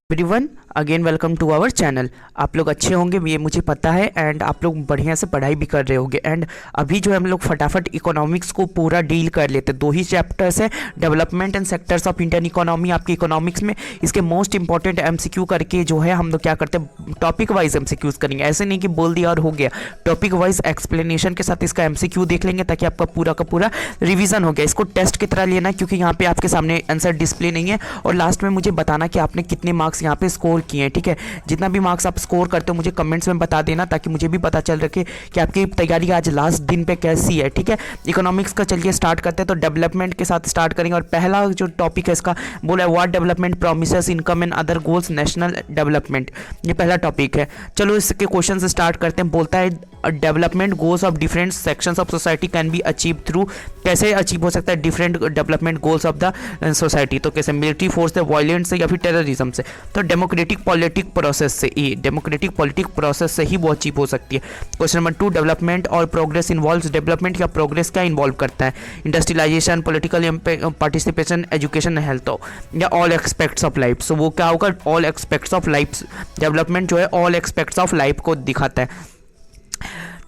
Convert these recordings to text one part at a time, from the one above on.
Everyone again welcome to our channel. आप लोग अच्छे होंगे ये मुझे पता है एंड आप लोग बढ़िया से पढ़ाई भी कर रहे होंगे। एंड अभी जो हम लोग फटाफट इकोनॉमिक्स को पूरा डील कर लेते हैं। दो ही चैप्टर्स है, development and sectors of Indian economy आपकी इकोनॉमिक्स में। इसके मोस्ट इंपॉर्टेंट एमसीक्यू करके जो है हम लोग क्या करते हैं, टॉपिक वाइज एमसीक्यूज करेंगे। ऐसे नहीं कि बोल दिया और हो गया, टॉपिक वाइज एक्सप्लेनेशन के साथ इसका एमसीक्यू देख लेंगे ताकि आपका पूरा का पूरा रिविजन हो गया। इसको टेस्ट की तरह लेना क्योंकि यहाँ पे आपके सामने आंसर डिस्प्ले नहीं है और लास्ट में मुझे बताना कि आपने कितने मार्क्स यहाँ पे स्कोर किए हैं। ठीक है, जितना भी मार्क्स आप स्कोर करते हो मुझे कमेंट्स में बता देना ताकि मुझे भी पता चल रखे कि आपकी तैयारी आज लास्ट दिन पे कैसी है। ठीक है, इकोनॉमिक्स का चलिए स्टार्ट करते हैं। तो डेवलपमेंट के साथ स्टार्ट करेंगे और पहला जो टॉपिक है इसका बोला है what development promises income and other goals national development. ये पहला टॉपिक है। चलो इसके क्वेश्चन से स्टार्ट करते हैं। बोलता है development goals of different sections of society can be achieve through, कैसे अचीव हो सकता है different development goals of the society. तो कैसे, मिलिट्री फोर्स से, वायलेंस से या फिर टेररिज्म से। तो डेमोक्रेटिक पॉलिटिक प्रोसेस से, ये डेमोक्रेटिक पॉलिटिक प्रोसेस से ही वो अचीव हो सकती है। क्वेश्चन नंबर 2, डेवलपमेंट और प्रोग्रेस इन्वॉल्व्स, डेवलपमेंट या प्रोग्रेस क्या इन्वॉल्व करता है, industrialization, political participation, education, health या all aspects of life. So वो क्या होगा, all aspects of life. Development जो है ऑल एस्पेक्ट्स ऑफ लाइफ को दिखाता है।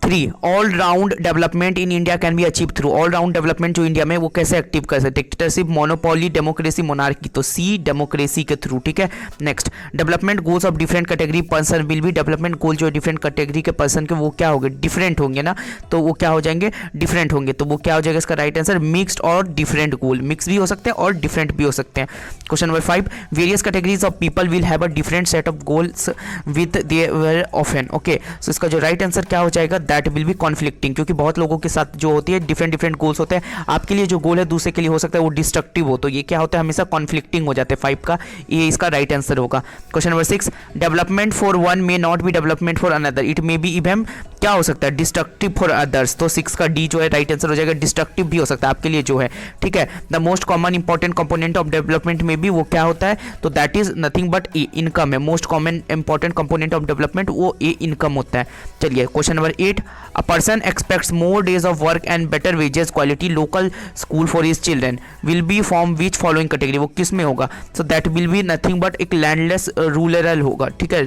3, all round development in India can be achieve through, all round development जो इंडिया में वो कैसे एक्टिव कर सकते हैं, डिक्टेटरशिप, मोनोपोली, डेमोक्रेसी, मोनार्की। तो सी, डेमोक्रेसी के थ्रू। ठीक है, next, development goals of different category person will be, development गोल जो डिफरेंट कैटेगरी के पर्सन के वो क्या होंगे, डिफरेंट होंगे ना, तो वो क्या हो जाएंगे, डिफरेंट होंगे। तो वो क्या हो जाएगा इसका राइट आंसर, मिक्स्ड और डिफरेंट गोल। मिक्स भी हो सकते हैं और डिफरेंट भी हो सकते हैं। Question number 5, various categories of people will have a different set of goals with their often. Okay, so इसका जो राइट आंसर क्या हो जाएगा, दैट विल बी कॉन्फ्लिक्टिंग, क्योंकि बहुत लोगों के साथ जो होती है डिफरेंट गोल्स होते हैं। आपके लिए जो गोल है दूसरे के लिए हो सकता है वो डिस्ट्रक्टिव हो, तो ये क्या होता है, हमेशा कॉन्फ्लिक्टिंग हो जाते हैं। 5 का ये इसका राइट आंसर होगा। Question number 6, development for one may not be development for another, it may be even क्या हो सकता है, डिस्ट्रक्टिव फॉर अदर्स। तो 6 का डी जो है राइट आंसर हो जाएगा, डिस्ट्रक्टिव भी हो सकता है आपके लिए जो है। ठीक है, the most common important component of development में भी वो क्या होता है, तो that is nothing but A, income है। Most common important component of development वो ए, इनकम होता है। चलिए question number 8, a person expects more days of work and better wages, quality local school for his children will be from which following category, वो किस में होगा, so that will be nothing but एक landless rural होगा। ठीक है,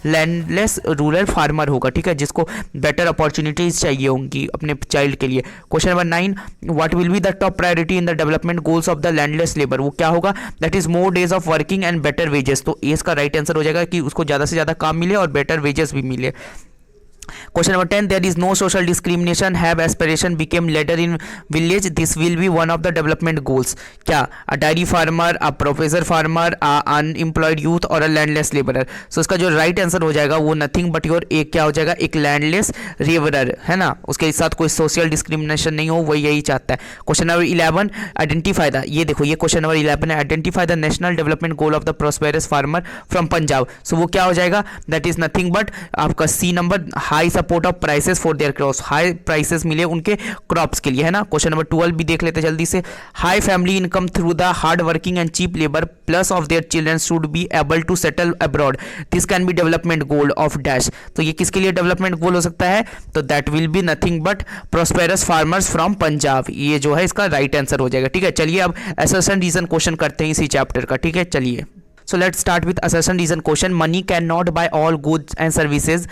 landless rural farmer होगा। ठीक है, जिसको बेटर अपॉर्चुनिटीज चाहिए होंगी अपने चाइल्ड के लिए। Question number 9, what will be the top priority in the development goals of the landless labour, वो क्या होगा, that is more days of working and better wages. तो इसका राइट आंसर हो जाएगा कि उसको ज़्यादा से ज़्यादा काम मिले और बेटर वेजेस भी मिले। Question number 10, there is no social discrimination, have aspiration became leader in village, this will be one of the development goals। क्या, a dairy farmer, a professor farmer, a unemployed youth और a landless laborer। so इसका जो right answer हो जाएगा वो nothing but your एक क्या हो जाएगा, एक landless laborer है ना, उसके साथ कोई social discrimination नहीं हो, वो यही चाहता है। Question number 11, identify the, ये देखो ये question number 11 है, identify the national development goal of the prosperous farmer from Punjab। so वो क्या हो जाएगा, that is nothing but आपका C number, high support of prices for their crops, high prices मिले उनके क्रॉप्स के लिए है ना। क्वेश्चन नंबर 12 भी देख लेते जल्दी से, high family income through the hard working and cheap labour plus of their children should be able to settle abroad, this can be development goal of dash. तो ये किसके लिए डेवलपमेंट गोल हो सकता है, तो that will be nothing but prosperous farmers from Punjab. ये जो है इसका राइट आंसर हो जाएगा। ठीक है, चलिए अब असर्शन रीजन क्वेश्चन करते हैं इसी चैप्टर का। ठीक है, चलिए so let's start with assertion reason question, money cannot buy all goods and services,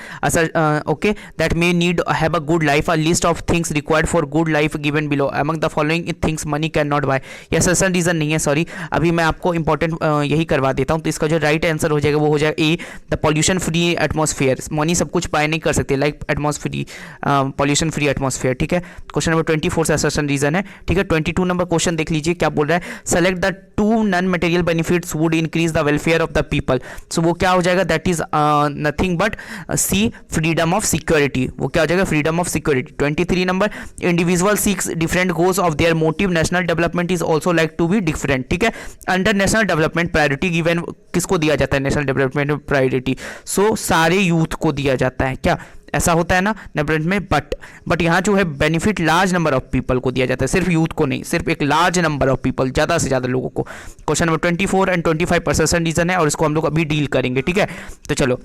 okay, that may need have a good life, a list of things required for good life given below, among the following things money cannot buy। ये assertion reason नहीं है, sorry, अभी मैं आपको important यही करवा देता हूँ। तो इसका जो right answer हो जाएगा वो हो जाएगा A, the pollution free atmosphere. Money सब कुछ बाय नहीं कर सकते, like atmosphere, pollution free atmosphere. ठीक है, क्वेश्चन नंबर 24 से assertion reason है। ठीक है, 22 नंबर क्वेश्चन देख लीजिए क्या बोल रहा है, select the 2 non material benefits would increase the welfare of the people. So वो क्या हो जाएगा, that is nothing but C, freedom of security. वो क्या हो जाएगा, freedom of security. 23 number, individual seeks different goals of their motive, national development is also like to be different. ठीक है, under national development priority given किसको दिया जाता है, नेशनल डेवलपमेंट प्रायोरिटी, सो सारे यूथ को दिया जाता है। क्या ऐसा होता है ना डेवलपमेंट में, बट यहाँ जो है benefit large number of people को दिया जाता है, सिर्फ यूथ को नहीं, सिर्फ एक लार्ज नंबर ऑफ पीपल, ज़्यादा से ज़्यादा लोगों को। Question number 24 and 25 assertion reason है और इसको हम लोग अभी डील करेंगे। ठीक है, तो चलो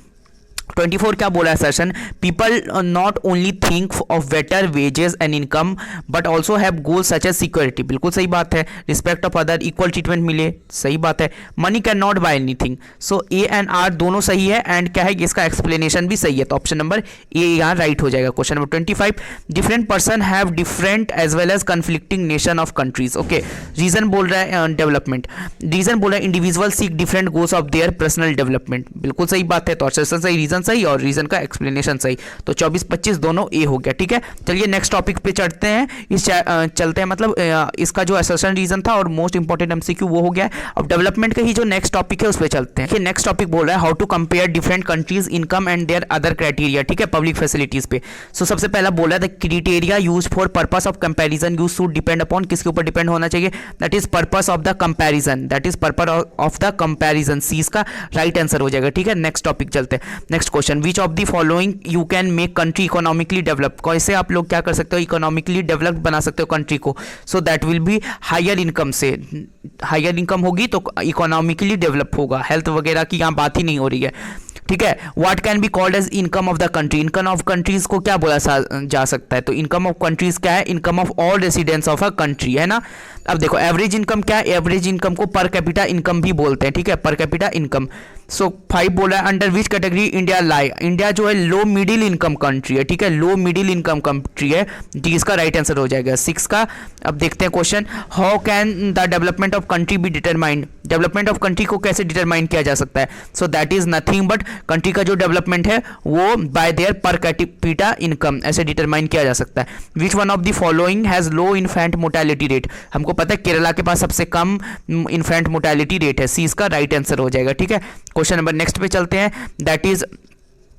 24 क्या बोला है assertion, people not only think of better wages and income but also have goals such as security, बिल्कुल सही बात है, respect of other, equal treatment मिले, सही बात है, money can not buy anything, so A and R दोनों सही है, एंड क्या है इसका एक्सप्लेनेशन भी सही है, तो ऑप्शन नंबर ए यहाँ राइट हो जाएगा। Question number 25, different person have different as well as conflicting nation of countries, okay, reason बोल रहा है डेवलपमेंट, रीजन बोल रहा है individual seek different goals of their personal development, बिल्कुल सही बात है, तो असर्शन सही, रीजन सही और रीजन का एक्सप्लेनेशन सही, तो 24-25 दोनों ए हो गया, ठीक है। चलिए नेक्स्ट टॉपिक पे चढ़ते हैं, चलते हैं, मतलब इसका जो असर्शन रीजन था और मोस्ट इंपॉर्टेंट एमसीक्यू वो हो गया। अब डेवलपमेंट का ही जो नेक्स्ट टॉपिक है उस पे चलते हैं। नेक्स्ट टॉपिक बोल रहा है how to compare different countries income and their other criteria, ठीक है, पब्लिक फैसिलिटीज पे। सो सबसे पहला बोला था criteria use for purpose of comparison use to depend upon, किसके ऊपर डिपेंड होना चाहिए, that is purpose of the comparison, that is purpose of the comparison, C इसका राइट आंसर हो जाएगा, ठीक है। नेक्स्ट टॉपिक चलते हैं। Next question, which of the following you can make country economically develop, कैसे आप लोग क्या कर सकते हो, इकोनॉमिकली डेवलप्ड बना सकते हो कंट्री को, so that will be higher income, से हायर इनकम होगी तो इकोनॉमिकली डेवलप होगा, हेल्थ वगैरह की यहाँ बात ही नहीं हो रही है, ठीक है। What can be called as income of the country, income of countries को क्या बोला जा सकता है, तो इनकम ऑफ कंट्रीज क्या है, income of all residents of a country, है ना। अब देखो एवरेज इनकम क्या है, एवरेज इनकम को पर कैपिटा इनकम भी बोलते हैं, ठीक है, पर कैपिटा इनकम। सो 5 बोला है under which category India lie, India जो है लो मिडिल इनकम कंट्री है, ठीक है, लो मिडिल इनकम कंट्री है, डी इसका राइट आंसर हो जाएगा 6 का। अब देखते हैं question, how can the development of country be determined, development of country को कैसे डिटरमाइन किया जा सकता है, so that is nothing but country का जो डेवलपमेंट है वो बाय देयर पर कैपिटा इनकम ऐसे डिटरमाइन किया जा सकता है। Which one of the following has low infant mortality rate, हमको पता है केरला के पास सबसे कम इन्फेंट मोर्टेलिटी रेट है, सी इसका राइट आंसर हो जाएगा, ठीक है। क्वेश्चन नंबर नेक्स्ट पे चलते हैं, दैट इज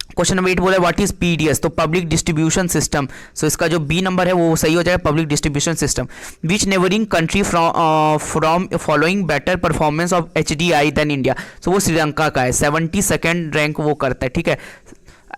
क्वेश्चन नंबर 8 बोला व्हाट इज पीडीएस, तो पब्लिक डिस्ट्रीब्यूशन सिस्टम, सो इसका जो बी नंबर है वो सही हो जाएगा, public distribution system. Which neighbouring country from following better performance of HDI than India, so वो श्रीलंका का है, 72nd रैंक वो करता है, ठीक है,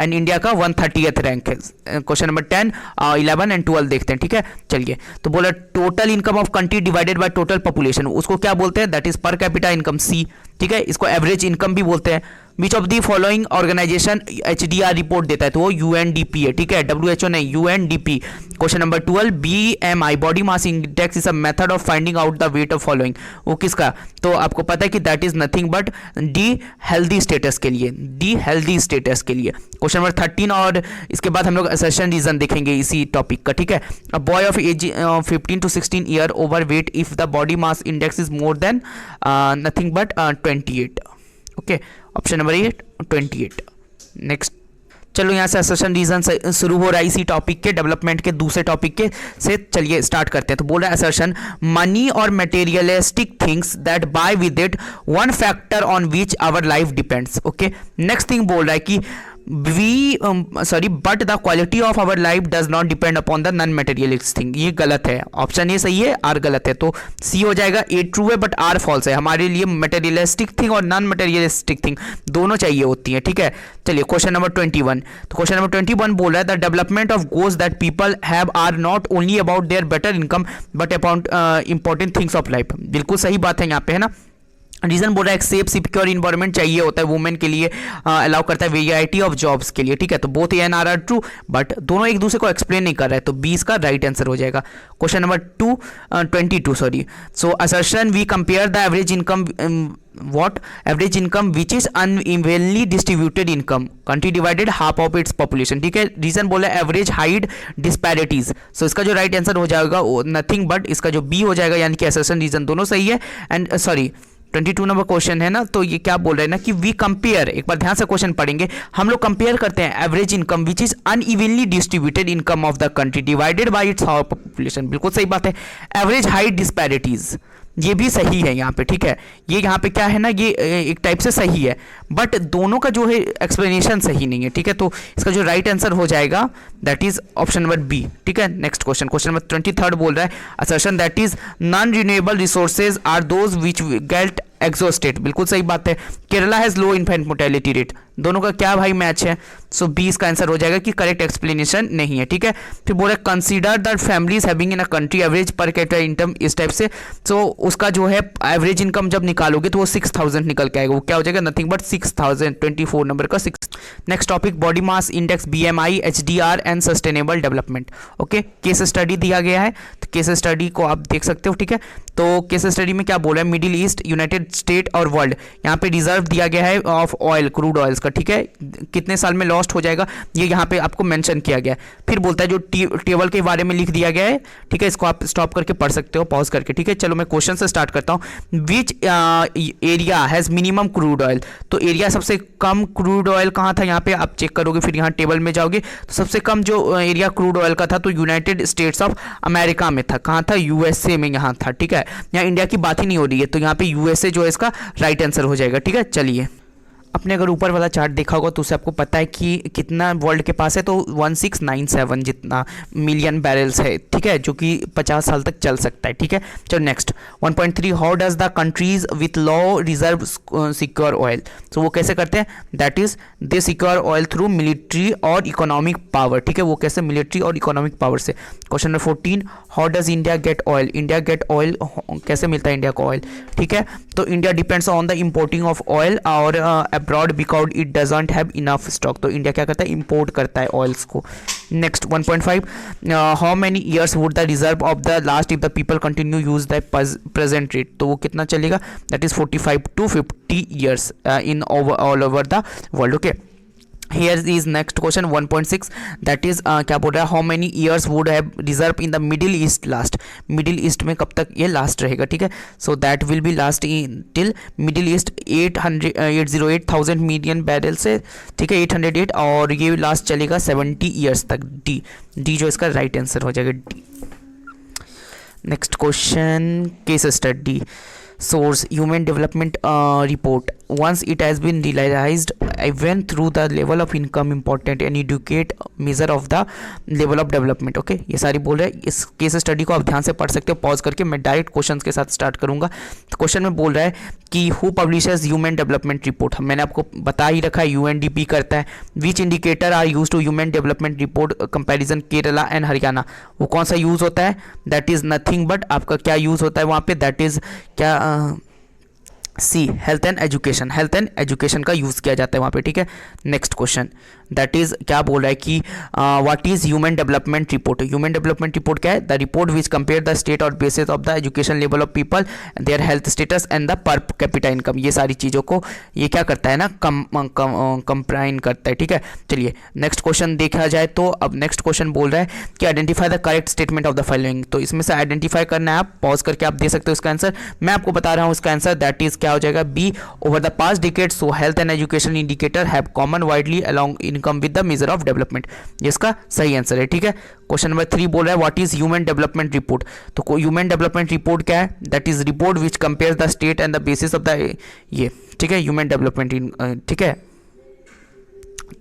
एंड इंडिया का 130th रैंक है। क्वेश्चन नंबर 10, 11 एंड 12 देखते हैं, ठीक है। चलिए तो बोला total income of country divided by total population, उसको क्या बोलते हैं, that is per capita income, C, ठीक है, इसको एवरेज इनकम भी बोलते हैं। Which of the following organisation HDR report देता है, तो वो यूएनडीपी है, ठीक है, डब्ल्यूएचओ नहीं, UNDP. Question number 12, BMI body mass index is a method of finding out the weight of following, वो किसका, तो आपको पता है कि that is nothing but D healthy status के लिए, डी हेल्दी स्टेटस के लिए। क्वेश्चन नंबर 13 और इसके बाद हम लोग असर्शन रीजन देखेंगे इसी टॉपिक का, ठीक है। A boy of age 15 to 16 year overweight if the body mass index is more than nothing but 28, okay, option number 8 28। Next चलो यहाँ से असर्शन रीजन शुरू हो रहा है इसी टॉपिक के, डेवलपमेंट के दूसरे टॉपिक के से, चलिए स्टार्ट करते हैं। तो बोल रहा है असर्शन, मनी और materialistic things that buy with it one factor on which our life depends, okay. Next thing बोल रहा है कि but the quality of our life does not depend upon the non materialistic thing, ये गलत है, option A सही है, are गलत है, तो सी हो जाएगा, ए ट्रू है बट आर फॉल्स है, हमारे लिए मटेरियलिस्टिक थिंग और नॉन मटेरियलिस्टिक थिंग दोनों चाहिए होती है, ठीक है। चलिए क्वेश्चन नंबर 21, तो क्वेश्चन नंबर 21 बोल रहा है the development of goals that people have are not only about their better income but about important things of life, बिल्कुल सही बात है यहाँ पे, है ना। रीजन बोल रहा है एक सेफ सिक्योर इन्वायरमेंट चाहिए होता है वुमेन के लिए, अलाउ करता है वेराइटी ऑफ जॉब्स के लिए, ठीक है, तो both A and R true but दोनों एक दूसरे को एक्सप्लेन नहीं कर रहा है, तो 20 का राइट आंसर हो जाएगा। Question number 22 sorry, so assertion we compare the average income what average income which is unevenly distributed income country divided half of its population, ठीक है। रीजन बोला एवरेज हाइट डिस्पैरिटीज, सो इसका जो राइट आंसर हो जाएगा nothing but इसका जो B हो जाएगा, यानी कि असर्शन रीजन दोनों सही है। एंड सॉरी 22 नंबर क्वेश्चन है ना, तो ये क्या बोल रहे हैं ना कि वी कंपेयर, एक बार ध्यान से क्वेश्चन पढ़ेंगे, हम लोग कंपेयर करते हैं average income which is unevenly distributed income of the country divided bye its population, बिल्कुल सही बात है। एवरेज हाइट डिस्पैरिटीज ये भी सही है यहाँ पे, ठीक है, ये यहाँ पे क्या है ना, ये एक टाइप से सही है बट दोनों का जो है एक्सप्लेनेशन सही नहीं है, ठीक है, तो इसका जो राइट आंसर हो जाएगा that is option number B, ठीक है। नेक्स्ट क्वेश्चन, क्वेश्चन नंबर 23 बोल रहा है assertion that is non renewable resources are those which get exhausted, बिल्कुल सही बात है। Kerala has low infant mortality rate, दोनों का क्या भाई मैच है, सो बी इसका आंसर हो जाएगा कि करेक्ट एक्सप्लेनेशन नहीं है, ठीक है। फिर बोल रहे consider the families having in a country average पर कैपिटा इनकम इस टाइप से, सो उसका जो है एवरेज इनकम जब निकालोगे तो वो 6000 निकल के आएगा, वो क्या हो जाएगा नथिंग बट 6000, 24 नंबर का 6। Next topic body mass index BMI HDR and sustainable development. Okay, case study दिया गया है, तो केस स्टडी को आप देख सकते हो, ठीक है। तो केस स्टडी में क्या बोल रहा है, मिडिल ईस्ट, यूनाइटेड स्टेट और वर्ल्ड, यहाँ पे रिजर्व दिया गया है ऑफ ऑयल, क्रूड ऑयल्स का, ठीक है, कितने साल में लॉस्ट हो जाएगा ये यहाँ पे आपको मेंशन किया गया है। फिर बोलता है जो टेबल के बारे में लिख दिया गया है, ठीक है, इसको आप स्टॉप करके पढ़ सकते हो पॉज करके, ठीक है। चलो मैं क्वेश्चन से स्टार्ट करता हूँ। Which area has minimum crude oil, तो एरिया सबसे कम क्रूड ऑयल कहाँ था, यहाँ पे आप चेक करोगे, फिर यहाँ टेबल में जाओगे तो सबसे कम जो एरिया क्रूड ऑयल का था तो यूनाइटेड स्टेट्स ऑफ अमेरिका में था, कहाँ था, USA में यहाँ था, ठीक है। यहाँ इंडिया की बात ही नहीं हो रही है, तो यहाँ पे USA जो है इसका राइट आंसर हो जाएगा, ठीक है। चलिए, अपने अगर ऊपर वाला चार्ट देखा होगा तो उससे आपको पता है कि कितना वर्ल्ड के पास है, तो 1697 जितना मिलियन बैरल्स है, ठीक है, जो कि 50 साल तक चल सकता है, ठीक है। चलो next 1.3 how does the countries with low reserve secure oil, तो वो कैसे करते हैं, that is they secure oil through military और इकोनॉमिक पावर, ठीक है, वो कैसे, मिलिट्री और इकोनॉमिक पावर से। Question number 14 how does India get oil, India get oil कैसे मिलता है इंडिया को ऑयल, ठीक है। तो India depends on the importing of oil और abroad because it doesn't have enough stock, तो इंडिया क्या करता है, इंपोर्ट करता है ऑयल्स को। Next 1.5 how many years would the reserve of the last if the people continue use the present rate, तो वो कितना चलेगा, that is 45 to 50 years in all over the world. Okay, Here is next question 1.6 that is क्या बोल रहा है, how many years would have reserve in the Middle East last, Middle East में कब तक ये लास्ट रहेगा, ठीक है। So that will be last in till Middle East 808,000 million barrel से, ठीक है, 808, और ये लास्ट चलेगा 70 ईयर्स तक, डी जो इसका राइट आंसर हो जाएगा, D. Next question case study source human development report once it has been realized even through the level of income important and educate measure of the level of development। Okay, ये सारी बोल रहे हैं, इस case study को आप ध्यान से पढ़ सकते हो पॉज करके। मैं डायरेक्ट क्वेश्चंस के साथ स्टार्ट करूंगा। तो क्वेश्चन में बोल रहा है कि who publishes human development report, मैंने आपको बता ही रखा है UNDP करता है। Which indicator are use to human development report comparison Kerala and Haryana, वो कौन सा यूज होता है, दैट इज नथिंग बट आपका क्या यूज होता है वहाँ पे, दैट इज क्या C health and education, health and education का यूज़ किया जाता है वहाँ पे, ठीक है। नेक्स्ट क्वेश्चन दैट इज क्या बोल रहा है कि what is human development report, human development report क्या है, the report which compare the state और basis of the education level of people, their health status and the per capita income, ये सारी चीज़ों को ये क्या करता है ना, कंप्राइन करता है, ठीक है। चलिए नेक्स्ट क्वेश्चन देखा जाए तो अब नेक्स्ट क्वेश्चन बोल रहा है कि identify the correct statement of the following, तो इसमें से आइडेंटिफाई करना है, आप पॉज करके आप दे सकते हो इसका आंसर। मैं आपको बता रहा हूँ इसका आंसर, दैट इज क्या हो जाएगा, B over the past decade so health and education indicator have common widely along income with the major of development, ये इसका सही आंसर है, ठीक है। क्वेश्चन नंबर 3 बोल रहा है what is human development report, तो ह्यूमन डेवलपमेंट रिपोर्ट क्या है, that is report which compares the state and the basis of the, ये ठीक है, ह्यूमन डेवलपमेंट, ठीक है,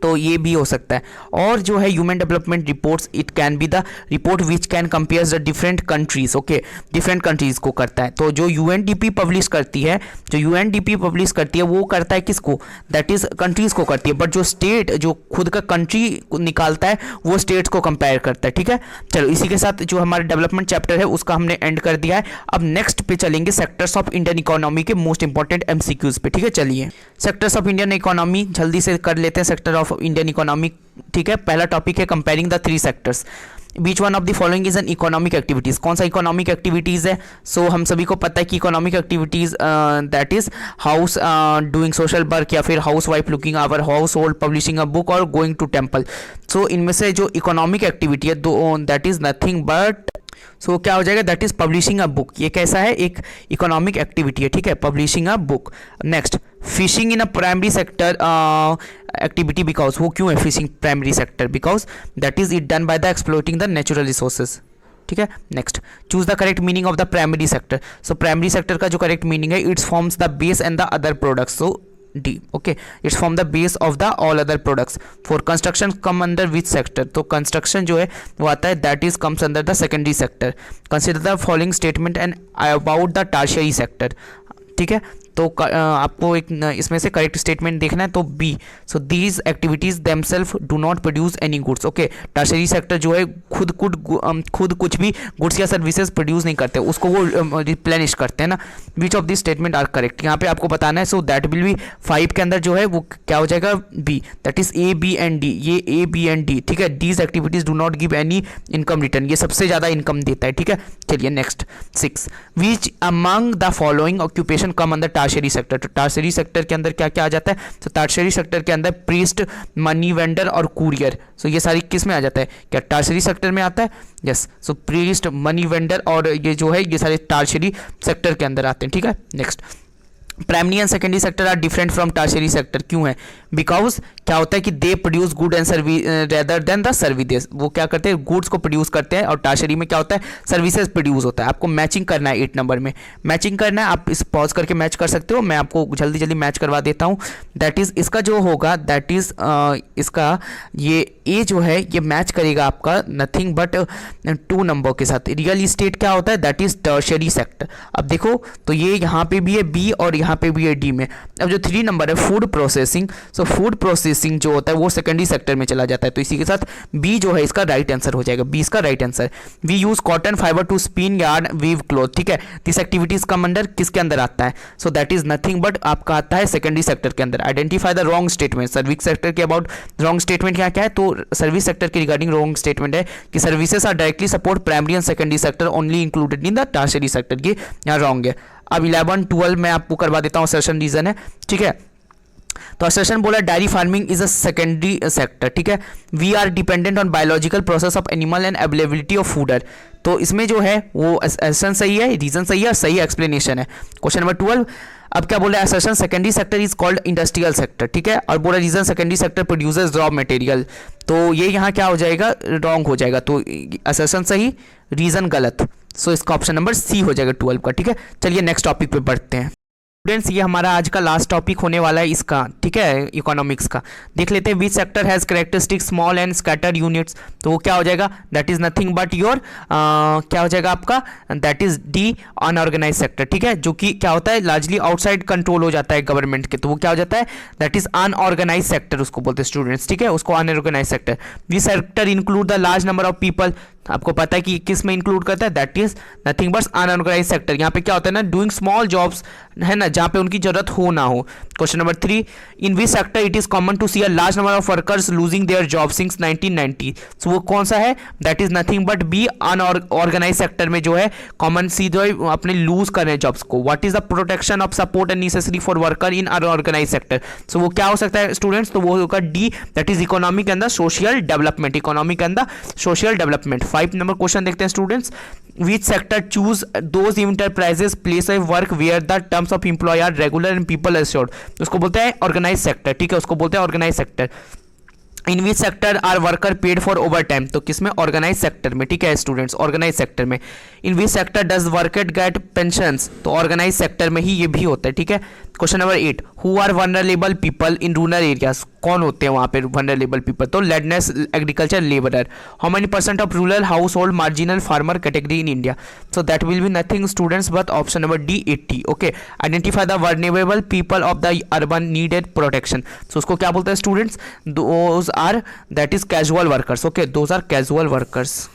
तो ये भी हो सकता है। और जो है human development reports, it can be the report which can compares the different countries, okay, different countries को करता है। तो जो UNDP पब्लिश करती है, जो UNDP पब्लिश करती है वो करता है किसको, दैट इज कंट्रीज को करती है, बट जो स्टेट जो खुद का कंट्री निकालता है वो स्टेट्स को कंपेयर करता है, ठीक है। चलो इसी के साथ जो हमारा डेवलपमेंट चैप्टर है उसका हमने एंड कर दिया है। अब नेक्स्ट पे चलेंगे सेक्टर्स ऑफ इंडियन इकोनॉमी के मोस्ट इंपॉर्टेंट MCQs पे, ठीक है। चलिए सेक्टर्स ऑफ इंडियन इकोनॉमी जल्दी से कर लेते हैं, सेक्टर ऑफ इंडियन इकोनॉमी, ठीक है। पहला टॉपिक है comparing the 3 sectors, beach one of the following is an economic activities, कौन सा इकोनॉमिक एक्टिविटीज है, सो हम सभी को पता है कि economic activities that is house doing social work या फिर housewife looking our household, publishing a book और गोइंग टू टेम्पल। सो इनमें से जो इकोनॉमिक एक्टिविटी है that is nothing but, so क्या हो जाएगा, that is publishing a book, ये कैसा है, एक इकोनॉमिक एक्टिविटी है, ठीक है, publishing a book. Next fishing in a primary sector activity, because वो क्यों है fishing primary sector, because that is it done by the exploiting the natural resources, ठीक है। Next choose the correct meaning of the primary sector, so primary sector का जो correct meaning है, it's forms the base and the other products, so D, okay, it's from the base of the all other products. For construction come under which sector, तो construction जो है वो आता है that is comes under the secondary sector. Consider the following statement and about the tertiary sector, ठीक है। तो आपको एक इसमें से करेक्ट स्टेटमेंट देखना है, तो B. So these activities themself do not produce any goods. Okay, tertiary sector जो है खुद कुछ भी गुड्स या सर्विसेज प्रोड्यूस नहीं करते, उसको वो रिप्लेनिश करते हैं ना। Which of this statement are correct, यहाँ पे आपको बताना है। सो दैट विल बी 5 के अंदर जो है वो क्या हो जाएगा, B, that is A B and D. ये ए बी एंड डी, ठीक है। These activities do not give any income return, ये सबसे ज़्यादा इनकम देता है, ठीक है। चलिए next 6, which among the following occupation come under tertiary sector. तो टर्शरी सेक्टर के अंदर क्या क्या आ जाता है, तो टर्शरी सेक्टर के अंदर प्रीस्ट, मनी वेंडर और कुरियर। सो ये सारी किस में आ जाता है, क्या टर्शरी सेक्टर में आता है, यस। सो प्रीस्ट, मनी वेंडर और ये जो है ये सारे टर्शरी सेक्टर के अंदर आते हैं, ठीक है। Next, primary and secondary sector are different from tertiary sector, क्यों है, बिकॉज क्या होता है कि they produce good and service rather than the services. वो क्या करते हैं, गुड्स को प्रोड्यूस करते हैं, और टर्शरी में क्या होता है, सर्विसेज प्रोड्यूस होता है। आपको मैचिंग करना है 8 नंबर में, मैचिंग करना है। आप इस पॉज करके मैच कर सकते हो, मैं आपको जल्दी जल्दी मैच करवा देता हूँ। दैट इज इसका जो होगा, दैट इज इसका ये ए जो है ये मैच करेगा आपका नथिंग बट 2 नंबर के साथ। रियल इस्टेट क्या होता है, दैट इज टर्शरी सेक्टर। अब देखो तो ये यहाँ पे भी है बी और यहाँ पे भी है डी में। अब जो 3 नंबर है food processing, so food processing जो होता है वो सेकेंडरी सेक्टर में चला जाता है, तो इसी के साथ बी जो है इसका राइट आंसर हो जाएगा, बी इसका right answer. We use cotton fibre to spin yarn weave cloth, ठीक है। दिस एक्टिविटीज का अंडर किसके अंदर आता है, so that is nothing but आपका आता है सेकेंडरी सेक्टर के अंदर। Identify the wrong statement, service sector के अबाउट रॉन्ग स्टेटमेंट क्या क्या है, तो सर्विस सेक्टर के रिगार्डिंग रॉन्ग स्टेटमेंट है कि services are directly support primary and secondary sector only included in the tertiary sector, ये यहाँ रॉन्ग है। अब 11, 12 मैं आपको करवा देता हूँ, असर्शन रीजन है, ठीक है। तो असर्शन बोला dairy farming is a secondary sector, ठीक है। We are dependent on biological process of animal and availability of fodder. तो इसमें जो है वो असर्शन सही है, रीजन सही है और सही एक्सप्लेनेशन है। क्वेश्चन नंबर 12, अब क्या बोला, assertion secondary sector is called industrial sector, ठीक है। और बोला reason secondary sector producers raw material, तो ये यहाँ क्या हो जाएगा, रॉन्ग हो जाएगा। तो असर्शन सही, रीजन गलत। सो इसका ऑप्शन नंबर सी हो जाएगा 12 का, ठीक है। चलिए नेक्स्ट टॉपिक पे बढ़ते हैं स्टूडेंट्स, ये हमारा आज का लास्ट टॉपिक होने वाला है इसका, ठीक है, इकोनॉमिक्स का। देख लेते हैं, which sector has characteristic small and scattered units, तो वो क्या हो जाएगा, that is nothing but your क्या हो जाएगा आपका, that is D, unorganised sector, ठीक है। जो कि क्या होता है, लार्जली आउटसाइड कंट्रोल हो जाता है गवर्नमेंट के, तो वो क्या हो जाता है, दैट इज अनऑर्गेनाइज सेक्टर उसको बोलते हैं स्टूडेंट्स, ठीक है, उसको unorganised sector. Which sector include the large number of people, आपको पता है कि किस में इंक्लूड करता है, that is nothing but unorganised sector. यहाँ पे क्या होता है ना, डूइंग स्मॉल जॉब्स है ना, जहाँ पे उनकी जरूरत हो ना हो। Question number 3, in which sector it is common to see a large number of workers losing their job since 1990, so वो कौन सा है, that is nothing but B, unorganised sector में जो है कॉमन सी जो है अपने लूज कर रहे हैं जॉब्स को। What is the protection of support and necessary for worker in unorganised sector, so वो क्या हो सकता है स्टूडेंट्स, तो वो होगा D, that is economic and the social development, economic and the social development. 5 number question देखते हैं students, which sector choose those enterprises place of work where the terms of employee are regular and people assured, उसको बोलते हैं organised sector, ठीक है, उसको बोलते हैं organised sector. In which sector are worker paid for overtime, तो किसमें, ऑर्गेनाइज सेक्टर में, ठीक है स्टूडेंट्स, ऑर्गेनाइज सेक्टर में। In which sector does worker get pensions, तो ऑर्गेनाइज सेक्टर में ही ये भी होता है, ठीक है। Question number 8, who are vulnerable people in rural areas, कौन होते हैं वहाँ पे वनरेबल पीपल, तो landless agriculture labourer. How many % of rural household marginal farmer category in India, so that will be nothing students but option number D 80, okay. Identify the vulnerable people of the urban needed protection, so उसको क्या बोलते हैं students, those are, that is casual workers, okay, those are casual workers.